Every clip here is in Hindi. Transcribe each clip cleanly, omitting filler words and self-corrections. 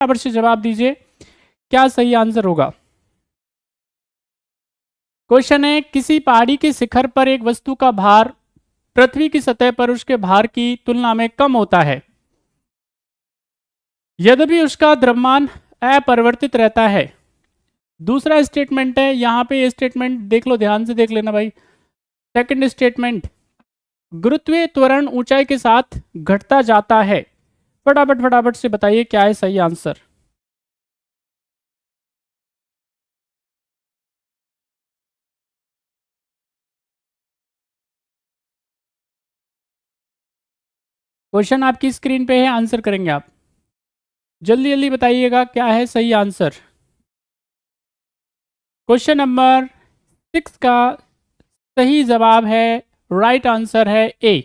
बराबर से जवाब दीजिए क्या सही आंसर होगा। क्वेश्चन है, किसी पहाड़ी के शिखर पर एक वस्तु का भार पृथ्वी की सतह पर उसके भार की तुलना में कम होता है यद्यपि उसका द्रव्यमान अपरिवर्तित रहता है। दूसरा स्टेटमेंट है, यहां पे ये स्टेटमेंट देख लो, ध्यान से देख लेना भाई। सेकंड स्टेटमेंट, गुरुत्वीय त्वरण ऊंचाई के साथ घटता जाता है। फटाफट फटाफट से बताइए क्या है सही आंसर। क्वेश्चन आपकी स्क्रीन पे है, आंसर करेंगे आप। जल्दी जल्दी बताइएगा क्या है सही आंसर। क्वेश्चन नंबर 6 का सही जवाब है, राइट आंसर है ए।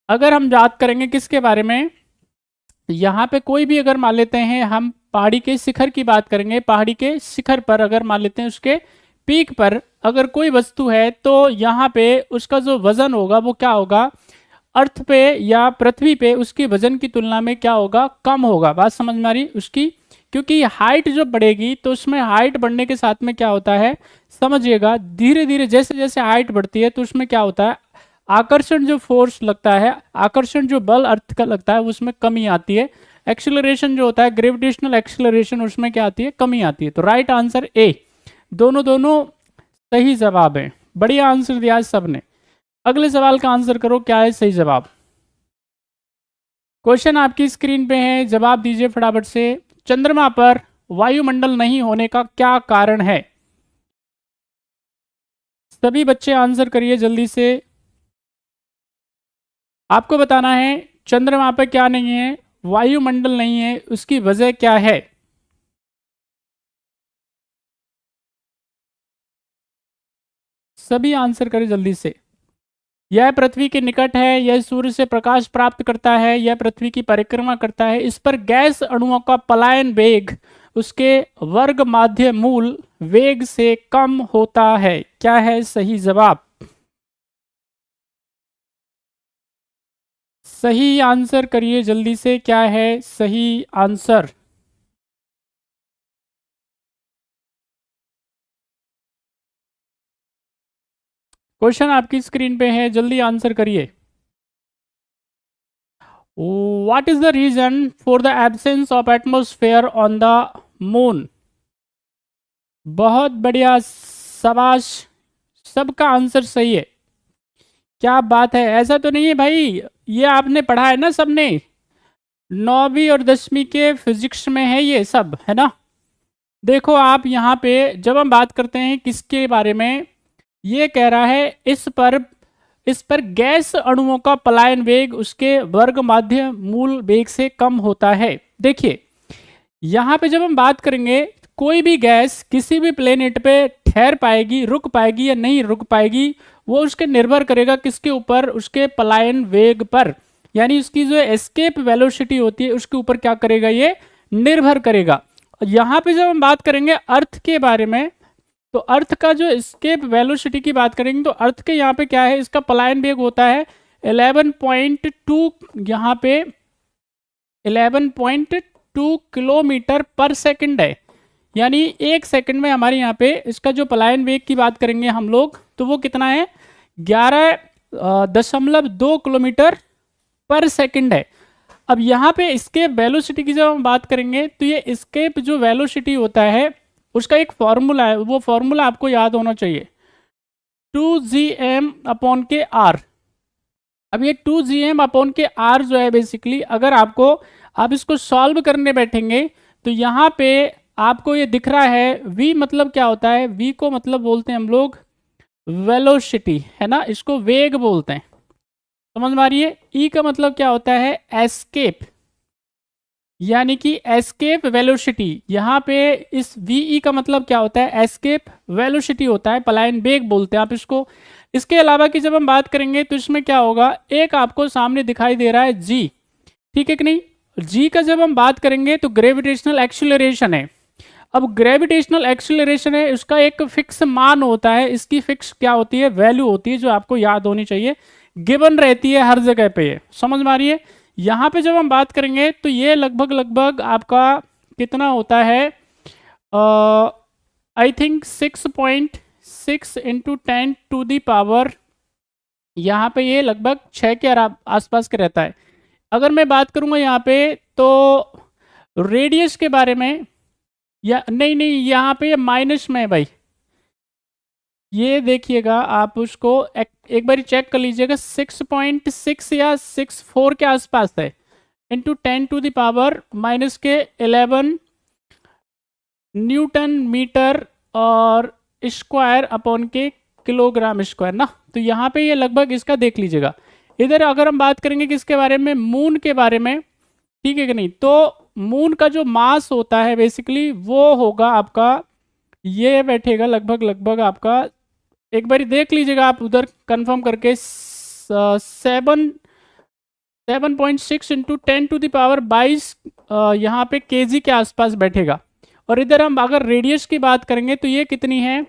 अगर हम बात करेंगे किसके बारे में, यहाँ पे कोई भी अगर मान लेते हैं, हम पहाड़ी के शिखर की बात करेंगे, पहाड़ी के शिखर पर अगर मान लेते हैं उसके पीक पर अगर कोई वस्तु है तो यहाँ पे उसका जो वजन होगा वो क्या होगा, अर्थ पे या पृथ्वी पे उसके वजन की तुलना में क्या होगा, कम होगा। बात समझ में आ रही उसकी, क्योंकि हाइट जो बढ़ेगी तो उसमें हाइट बढ़ने के साथ में क्या होता है, समझिएगा धीरे धीरे जैसे जैसे हाइट बढ़ती है तो उसमें क्या होता है, आकर्षण जो फोर्स लगता है, आकर्षण जो बल अर्थ का लगता है उसमें कमी आती है। एक्सेलरेशन जो होता है, ग्रेविटेशनल एक्सेलरेशन, उसमें क्या आती है, कमी आती है। तो राइट आंसर ए। दोनों दोनों सही जवाब है, बढ़िया आंसर दिया है सबने। अगले सवाल का आंसर करो क्या है सही जवाब। क्वेश्चन आपकी स्क्रीन पे है, जवाब दीजिए फटाफट से। चंद्रमा पर वायुमंडल नहीं होने का क्या कारण है। सभी बच्चे आंसर करिए जल्दी से। आपको बताना है चंद्रमा पर क्या नहीं है, वायुमंडल नहीं है, उसकी वजह क्या है। सभी आंसर करें जल्दी से। यह पृथ्वी के निकट है, यह सूर्य से प्रकाश प्राप्त करता है, यह पृथ्वी की परिक्रमा करता है, इस पर गैस अणुओं का पलायन वेग उसके वर्ग माध्य मूल वेग से कम होता है। क्या है सही जवाब। सही आंसर करिए जल्दी से, क्या है सही आंसर। क्वेश्चन आपकी स्क्रीन पे है, जल्दी आंसर करिए। What is the reason for the absence of atmosphere on the moon? बहुत बढ़िया, शाबाश, सबका आंसर सही है। क्या बात है, ऐसा तो नहीं है भाई, ये आपने पढ़ा है ना सबने, 9वीं और 10वीं के फिजिक्स में है ये सब, है ना। देखो आप यहाँ पे जब हम बात करते हैं किसके बारे में, ये कह रहा है इस पर गैस अणुओं का पलायन वेग उसके वर्ग माध्य मूल वेग से कम होता है। देखिए यहाँ पे जब हम बात करेंगे, कोई भी गैस किसी भी प्लेनेट पे ठहर पाएगी, रुक पाएगी या नहीं रुक पाएगी, वो उसके निर्भर करेगा किसके ऊपर, उसके पलायन वेग पर, यानी उसकी जो एस्केप वेलोसिटी होती है उसके ऊपर क्या करेगा, ये निर्भर करेगा। यहाँ पे जब हम बात करेंगे अर्थ के बारे में, तो अर्थ का जो एस्केप वेलोसिटी की बात करेंगे तो अर्थ के यहाँ पे क्या है, इसका पलायन वेग होता है 11.2, यहाँ पे 11.2 किलोमीटर पर सेकंड है, यानी एक सेकंड में हमारे यहाँ पे इसका जो पलायन वेग की बात करेंगे हम लोग तो वो कितना है, 11.2 किलोमीटर पर सेकंड है। अब यहाँ पे एस्केप वेलोसिटी की जब हम बात करेंगे तो ये एस्केप जो वेलोसिटी होता है उसका एक फॉर्मूला है, वो फॉर्मूला आपको याद होना चाहिए, 2gm/r। अब ये 2gm/r जो है बेसिकली, अगर आप इसको सॉल्व करने बैठेंगे तो यहाँ पे आपको ये दिख रहा है, v मतलब क्या होता है, v को मतलब बोलते हैं हम लोग वेलोसिटी, है ना, इसको वेग बोलते हैं, समझ में आ रही है। e का मतलब क्या होता है, एस्केप, यानी कि एस्केप वेलोसिटी। यहाँ पे इस ve का मतलब क्या होता है, एस्केप वेलोसिटी होता है, पलायन वेग बोलते हैं आप इसको। इसके अलावा की जब हम बात करेंगे तो इसमें क्या होगा, एक आपको सामने दिखाई दे रहा है g, ठीक है कि नहीं। g का जब हम बात करेंगे तो ग्रेविटेशनल एक्सीलरेशन है। अब ग्रेविटेशनल एक्सीलरेशन है, उसका एक फिक्स मान होता है, इसकी फिक्स क्या होती है, वैल्यू होती है, जो आपको याद होनी चाहिए, गिवन रहती है हर जगह पे, समझ में आ रही है। यहाँ पे जब हम बात करेंगे तो ये लगभग आपका कितना होता है, आई थिंक 6.6 इंटू 10⁻⁴, यहाँ पे ये लगभग 6 के आसपास के रहता है। अगर मैं बात करूँगा यहाँ पे तो रेडियस के बारे में, या नहीं यहाँ पे ये माइनस में है भाई, ये देखिएगा आप उसको एक बार चेक कर लीजिएगा, 6.6 या 6.4 के आसपास है, इंटू 10⁻⁻11 न्यूटन मीटर और स्क्वायर अपॉन के किलोग्राम स्क्वायर ना। तो यहाँ पे ये लगभग इसका देख लीजिएगा। इधर अगर हम बात करेंगे किसके बारे में, मून के बारे में, ठीक है कि नहीं, तो मून का जो मास होता है बेसिकली वो होगा आपका, ये बैठेगा लगभग आपका, एक बार देख लीजिएगा आप उधर कंफर्म करके, 7.6 इंटू 10⁻22 यहाँ पे केजी के आसपास बैठेगा। और इधर हम अगर रेडियस की बात करेंगे तो ये कितनी है,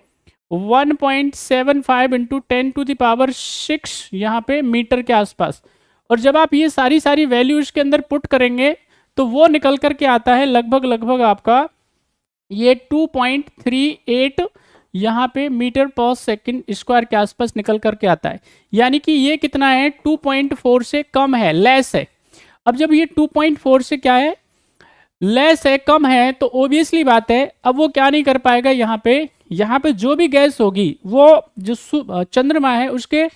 1.75 इंटू 10⁻6 यहाँ पे मीटर के आसपास। और जब आप ये सारी वैल्यू इसके अंदर पुट करेंगे तो वो निकल करके आता है लगभग आपका ये 2.38 यहाँ पे मीटर पर सेकंड स्क्वायर के आसपास निकल करके आता है। यानी कि ये कितना है, 2.4 से कम है, लेस है। अब जब ये 2.4 से क्या है, लेस है, कम है, तो ओबियसली बात है अब वो क्या नहीं कर पाएगा, यहाँ पे जो भी गैस होगी वो जो चंद्रमा है उसके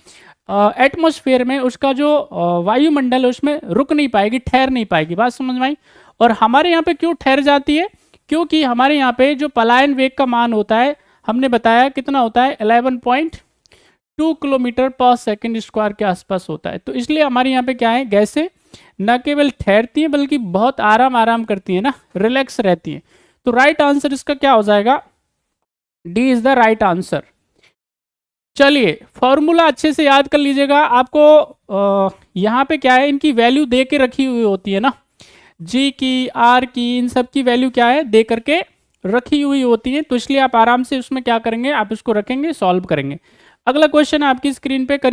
एटमॉस्फेयर में, उसका जो वायुमंडल है उसमें रुक नहीं पाएगी, ठहर नहीं पाएगी। बात समझ में आई। और हमारे यहाँ पे क्यों ठहर जाती है, क्योंकि हमारे यहाँ पे जो पलायन वेग का मान होता है हमने बताया कितना होता है, 11.2 किलोमीटर पर सेकंड स्क्वायर के आसपास होता है। तो इसलिए हमारे यहाँ पे क्या है, गैसें न केवल ठहरती हैं बल्कि बहुत आराम करती हैं ना, रिलैक्स रहती हैं। तो राइट आंसर इसका क्या हो जाएगा, D is the right answer. चलिए फॉर्मूला अच्छे से याद कर लीजिएगा। आपको यहाँ पे क्या है, इनकी वैल्यू दे के रखी हुई होती है ना, जी की, आर की, इन सब की वैल्यू क्या है, दे करके रखी हुई होती है। तो इसलिए आप आराम से उसमें क्या करेंगे, आप इसको रखेंगे, सॉल्व करेंगे। अगला क्वेश्चन आपकी स्क्रीन पे